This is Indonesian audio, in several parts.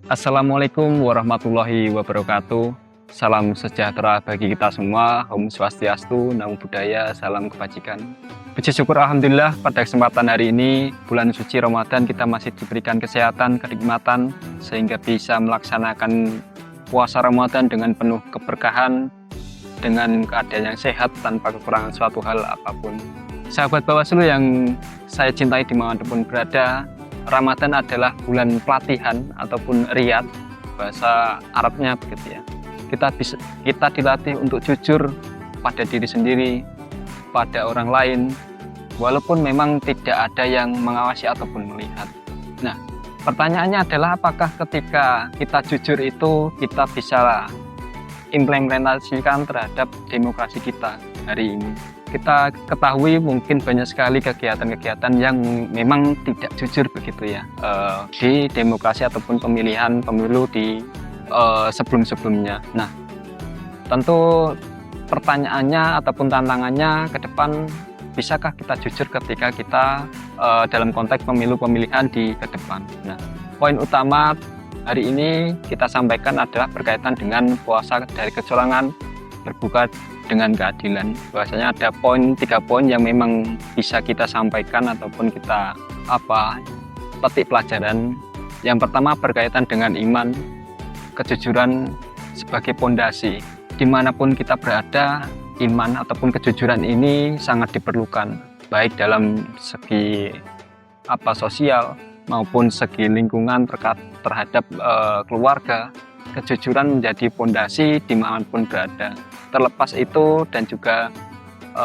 Assalamualaikum warahmatullahi wabarakatuh. Salam sejahtera bagi kita semua. Om Swastiastu, Namo Buddhaya, salam kebajikan. Puji syukur Alhamdulillah pada kesempatan hari ini, bulan suci Ramadan, kita masih diberikan kesehatan, kenikmatan, sehingga bisa melaksanakan puasa Ramadan dengan penuh keberkahan, dengan keadaan yang sehat, tanpa kekurangan suatu hal apapun. Sahabat Bawaslu yang saya cintai dimanapun berada, Ramadan adalah bulan pelatihan ataupun riyad, bahasa Arabnya begitu ya. Kita dilatih untuk jujur pada diri sendiri, pada orang lain, walaupun memang tidak ada yang mengawasi ataupun melihat. Nah, pertanyaannya adalah apakah ketika kita jujur itu kita bisa implementasikan terhadap demokrasi kita hari ini. Kita ketahui mungkin banyak sekali kegiatan-kegiatan yang memang tidak jujur begitu ya di demokrasi ataupun pemilihan pemilu di sebelum-sebelumnya. Nah, tentu pertanyaannya ataupun tantangannya ke depan, bisakah kita jujur ketika kita dalam konteks pemilu-pemilihan di ke depan. Nah, poin utama hari ini kita sampaikan adalah berkaitan dengan puasa dari kecurangan, berbuka dengan keadilan. Bahwasanya ada 3 poin yang memang bisa kita sampaikan ataupun kita petik pelajaran. Yang pertama berkaitan dengan iman, kejujuran sebagai pondasi. Dimanapun kita berada, iman ataupun kejujuran ini sangat diperlukan, baik dalam segi sosial maupun segi lingkungan terhadap keluarga. Kejujuran menjadi pondasi dimanapun berada. Terlepas itu dan juga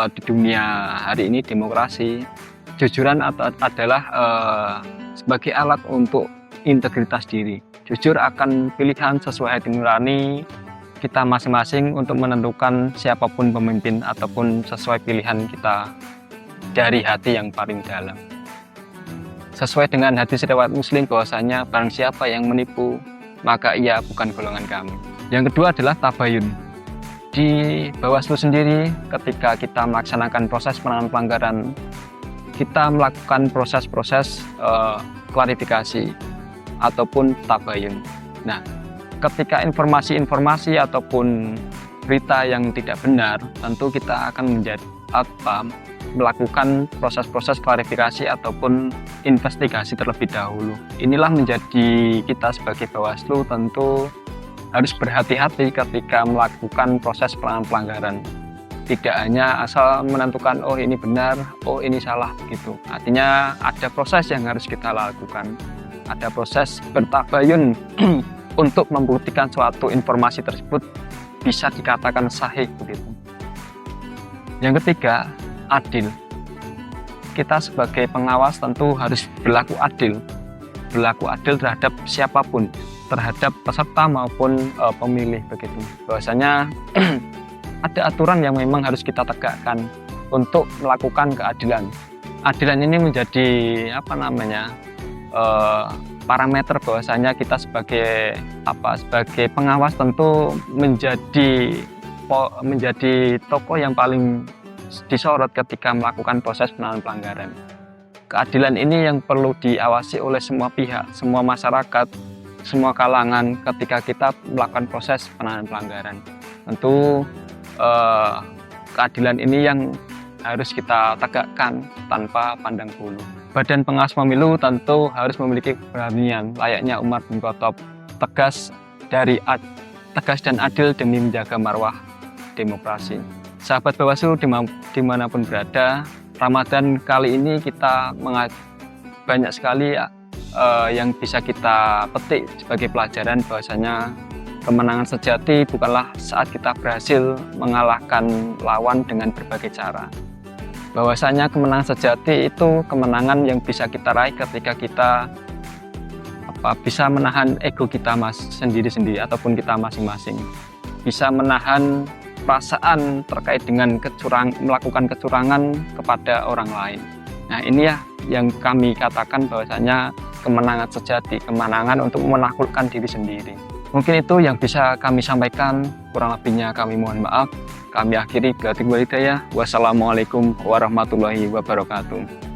di dunia hari ini demokrasi, kejujuran adalah sebagai alat untuk integritas diri. Jujur akan pilihan sesuai hati nurani kita masing-masing untuk menentukan siapapun pemimpin ataupun sesuai pilihan kita dari hati yang paling dalam. Sesuai dengan hadis riwayat Muslim bahwasanya barang siapa yang menipu, maka ia bukan golongan kami. Yang kedua adalah tabayun. Di Bawaslu sendiri, ketika kita melaksanakan proses penanganan pelanggaran, kita melakukan proses-proses klarifikasi ataupun tabayun. Nah, ketika informasi-informasi ataupun berita yang tidak benar, tentu kita akan melakukan proses-proses klarifikasi ataupun investigasi terlebih dahulu. Inilah menjadi kita sebagai Bawaslu tentu harus berhati-hati ketika melakukan proses penanganan pelanggaran. Tidak hanya asal menentukan oh ini benar, oh ini salah begitu. Artinya ada proses yang harus kita lakukan. Ada proses bertabayun untuk membuktikan suatu informasi tersebut bisa dikatakan sahih begitu. Yang ketiga, adil. Kita sebagai pengawas tentu harus berlaku adil. Berlaku adil terhadap siapapun, terhadap peserta maupun pemilih begitu. Bahwasanya ada aturan yang memang harus kita tegakkan untuk melakukan keadilan. Adilan ini menjadi parameter bahwasanya kita sebagai pengawas tentu menjadi tokoh yang paling disorot ketika melakukan proses penanganan pelanggaran. Keadilan ini yang perlu diawasi oleh semua pihak, semua masyarakat, semua kalangan ketika kita melakukan proses penanganan pelanggaran. Tentu keadilan ini yang harus kita tegakkan tanpa pandang bulu. Badan pengawas pemilu tentu harus memiliki keberanian layaknya Umar bin Khattab, tegas dan adil demi menjaga marwah demokrasi. Sahabat Bawaslu dimanapun berada, Ramadan kali ini kita banyak sekali yang bisa kita petik sebagai pelajaran bahwasanya kemenangan sejati bukanlah saat kita berhasil mengalahkan lawan dengan berbagai cara. Bahwasanya kemenangan sejati itu kemenangan yang bisa kita raih ketika kita bisa menahan ego kita sendiri-sendiri ataupun kita masing-masing. Bisa menahan perasaan terkait dengan melakukan kecurangan kepada orang lain. Nah, ini ya yang kami katakan bahwasanya kemenangan sejati, kemenangan untuk menaklukkan diri sendiri. Mungkin itu yang bisa kami sampaikan, kurang lebihnya kami mohon maaf. Kami akhiri. Wassalamualaikum warahmatullahi wabarakatuh.